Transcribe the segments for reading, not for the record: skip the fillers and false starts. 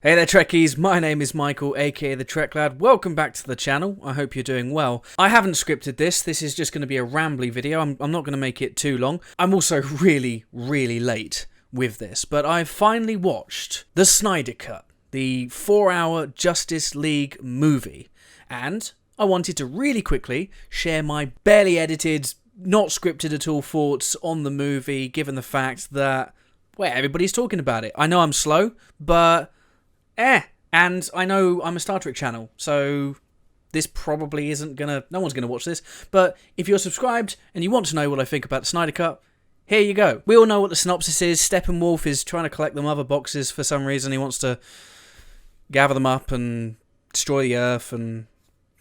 Hey there Trekkies, my name is Michael aka the TrekLad. Welcome back to the channel, I hope you're doing well. I haven't scripted this is just going to be a rambly video, I'm not going to make it too long. I'm also really late with this, but I've finally watched the Snyder Cut, the 4-hour Justice League movie, and I wanted to really quickly share my barely edited, not scripted at all thoughts on the movie, given the fact that, well, everybody's talking about it. I know I'm slow, but and I know I'm a Star Trek channel, so this probably isn't gonna... no one's gonna watch this, but if you're subscribed and you want to know what I think about the Snyder Cut, here you go. We all know what the synopsis is. Steppenwolf is trying to collect the mother boxes for some reason. He wants to gather them up and destroy the Earth, and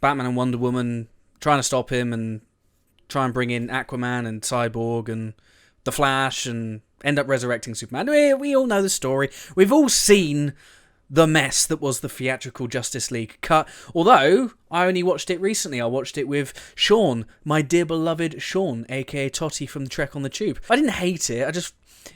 Batman and Wonder Woman trying to stop him and try and bring in Aquaman and Cyborg and The Flash and end up resurrecting Superman. We all know the story. We've all seen the mess that was the theatrical Justice League cut, although I only watched it recently. I watched it with Sean, my dear beloved Sean, aka Totty from the Trek on the Tube. I didn't hate it,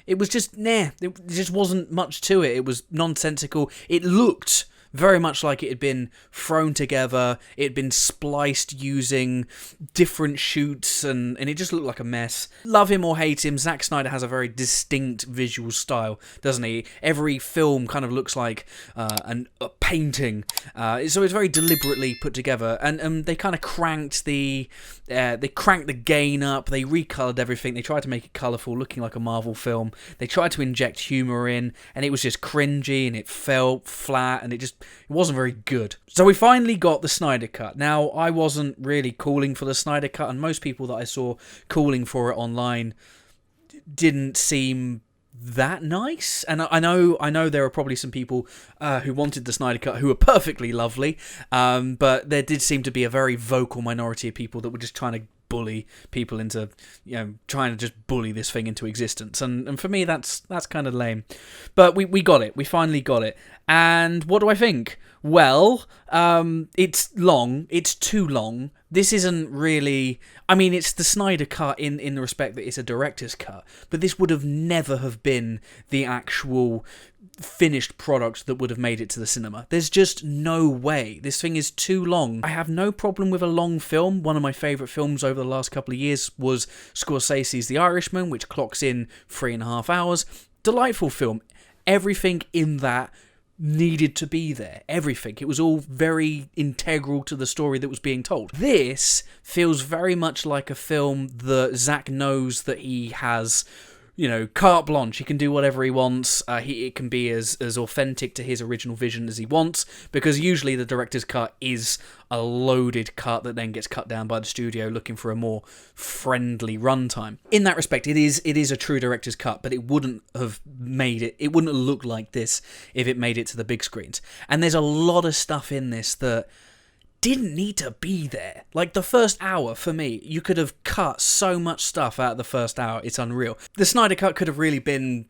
it was just, it just wasn't much to it. It was nonsensical. It looked very much like it had been thrown together, it had been spliced using different shoots, and it just looked like a mess. Love him or hate him, Zack Snyder has a very distinct visual style, doesn't he? Every film kind of looks like a painting, so it's very deliberately put together, and they kind of cranked the gain up, they recolored everything, they tried to make it colourful, looking like a Marvel film, they tried to inject humour in, and it was just cringy, and it felt flat, and it wasn't very good. So we finally got the Snyder Cut. Now, I wasn't really calling for the Snyder Cut, and most people that I saw calling for it online didn't seem that nice. And I know there are probably some people who wanted the Snyder Cut who are perfectly lovely, but there did seem to be a very vocal minority of people that were just trying to bully people into, trying to just bully this thing into existence, and for me that's kind of lame. But we got it, we finally got it, and what do I think? Well, it's long, it's too long. This isn't really... I mean, it's the Snyder Cut in the respect that it's a director's cut, but this would have never have been the actual finished product that would have made it to the cinema. There's just no way. This thing is too long. I have no problem with a long film. One of my favourite films over the last couple of years was Scorsese's The Irishman, which clocks in 3.5 hours. Delightful film. Everything in that needed to be there. Everything. It was all very integral to the story that was being told. This feels very much like a film that Zack knows that he has, carte blanche. He can do whatever he wants. It can be as authentic to his original vision as he wants, because usually the director's cut is a loaded cut that then gets cut down by the studio looking for a more friendly runtime. In that respect, it is a true director's cut, but it wouldn't have made it. It wouldn't have looked like this if it made it to the big screens. And there's a lot of stuff in this that didn't need to be there. Like the first hour, for me, you could have cut so much stuff out of the first hour, it's unreal. The Snyder Cut could have really been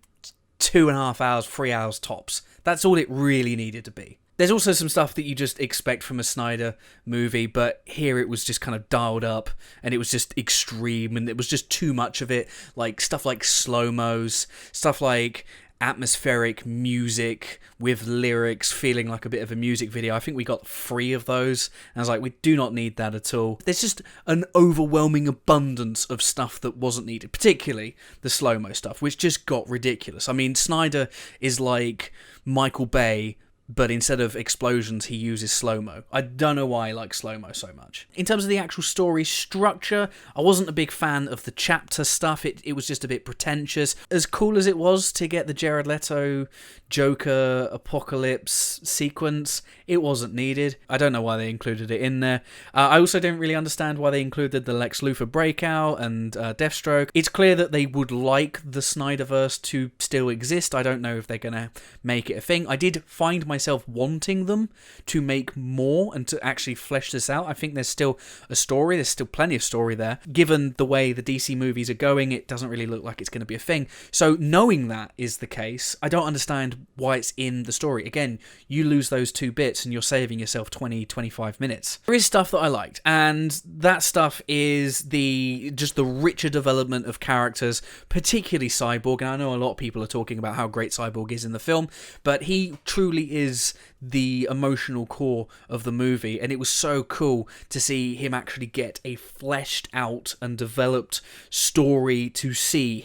2.5 hours, 3 hours tops. That's all it really needed to be. There's also some stuff that you just expect from a Snyder movie, but here it was just kind of dialed up, and it was just extreme, and it was just too much of it. Like stuff like slow-mos, stuff like atmospheric music with lyrics feeling like a bit of a music video. I think we got 3 of those, and I was like, we do not need that at all. There's just an overwhelming abundance of stuff that wasn't needed, particularly the slow-mo stuff, which just got ridiculous. I mean, Snyder is like Michael Bay, but instead of explosions, he uses slow-mo. I don't know why I like slow-mo so much. In terms of the actual story structure, I wasn't a big fan of the chapter stuff. It was just a bit pretentious. As cool as it was to get the Jared Leto Joker Apocalypse sequence, it wasn't needed. I don't know why they included it in there. I also don't really understand why they included the Lex Luthor breakout and Deathstroke. It's clear that they would like the Snyderverse to still exist. I don't know if they're going to make it a thing. I did find myself wanting them to make more and to actually flesh this out. I think there's still a story, there's still plenty of story there. Given the way the DC movies are going, it doesn't really look like it's going to be a thing. So knowing that is the case, I don't understand why it's in the story. Again, you lose those 2 bits and you're saving yourself 20-25 minutes. There is stuff that I liked, and that stuff is just the richer development of characters, particularly Cyborg. And I know a lot of people are talking about how great Cyborg is in the film, but he truly is is the emotional core of the movie, and it was so cool to see him actually get a fleshed out and developed story to see.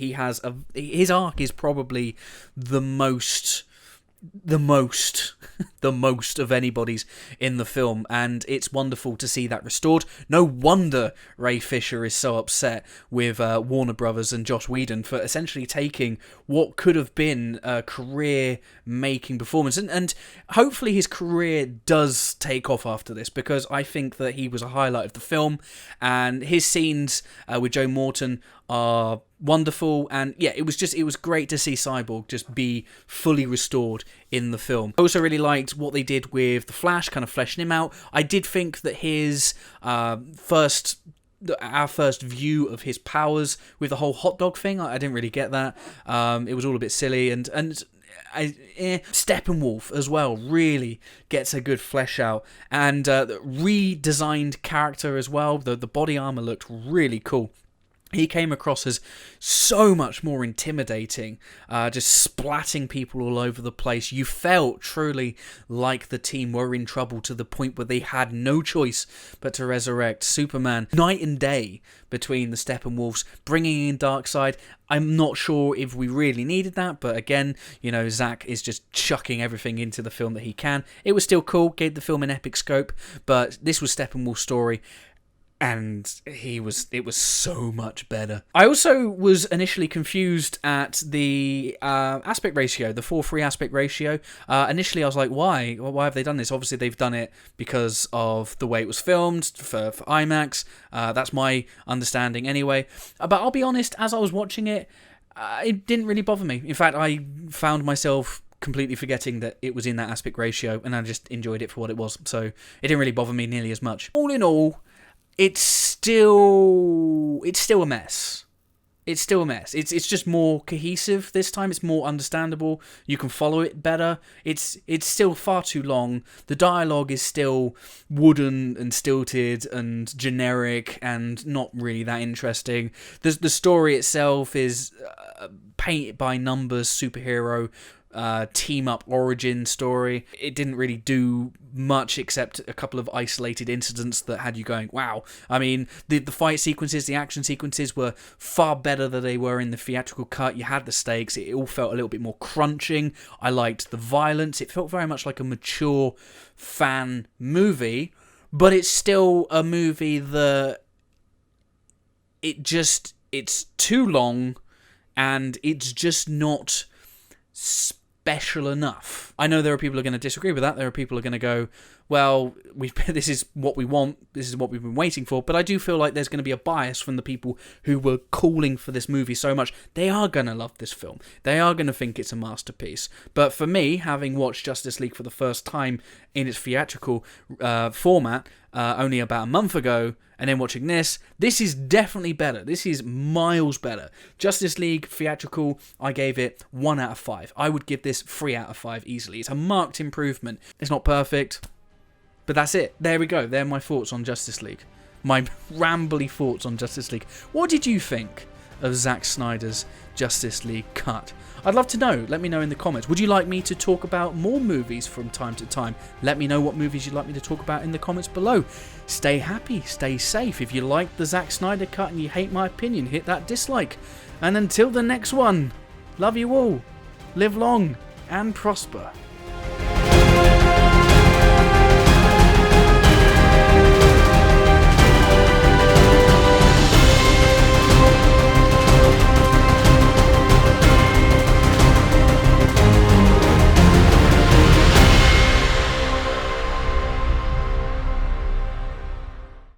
His arc is probably the most of anybody's in the film, and it's wonderful to see that restored. No wonder Ray Fisher is so upset with Warner Brothers and Joss Whedon for essentially taking what could have been a career-making performance, and hopefully his career does take off after this, because I think that he was a highlight of the film, and his scenes with Joe Morton are wonderful, and yeah, it was great to see Cyborg just be fully restored in the film. I also really liked what they did with the Flash, kind of fleshing him out. I did think that his our first view of his powers with the whole hot dog thing, I didn't really get that. It was all a bit silly, and Steppenwolf as well really gets a good flesh out, and redesigned character as well. The body armor looked really cool. He came across as so much more intimidating, just splatting people all over the place. You felt truly like the team were in trouble, to the point where they had no choice but to resurrect Superman. Night and day between the Steppenwolves, bringing in Darkseid. I'm not sure if we really needed that, but again, Zack is just chucking everything into the film that he can. It was still cool, gave the film an epic scope, but this was Steppenwolf's story, and it was so much better. I also was initially confused at the aspect ratio, the 4:3 aspect ratio. Initially I was like, why have they done this? Obviously they've done it because of the way it was filmed for IMAX. That's my understanding anyway. But I'll be honest, as I was watching it, it didn't really bother me. In fact, I found myself completely forgetting that it was in that aspect ratio, and I just enjoyed it for what it was. So it didn't really bother me nearly as much. All in all, it's still a mess. It's still a mess. It's just more cohesive this time. It's more understandable. You can follow it better. It's still far too long. The dialogue is still wooden and stilted and generic and not really that interesting. The story itself is painted by numbers superhero team-up origin story. It didn't really do much except a couple of isolated incidents that had you going, wow. I mean, the fight sequences, the action sequences were far better than they were in the theatrical cut. You had the stakes. It all felt a little bit more crunching. I liked the violence. It felt very much like a mature fan movie, but it's still a movie that it's too long, and it's just not special enough. I know there are people who are going to disagree with that. There are people who are going to go, well, this is what we want, this is what we've been waiting for. But I do feel like there's going to be a bias from the people who were calling for this movie so much. They are going to love this film. They are going to think it's a masterpiece. But for me, having watched Justice League for the first time in its theatrical format only about a month ago, and then watching this is definitely better. This is miles better. Justice League theatrical, I gave it 1 out of 5. I would give this 3 out of 5 easily. It's a marked improvement. It's not perfect, but that's it. There we go. They're my thoughts on Justice League. My rambly thoughts on Justice League. What did you think of Zack Snyder's Justice League Cut? I'd love to know. Let me know in the comments. Would you like me to talk about more movies from time to time? Let me know what movies you'd like me to talk about in the comments below. Stay happy, stay safe. If you like the Zack Snyder Cut and you hate my opinion, hit that dislike. And until the next one, love you all. Live long and prosper.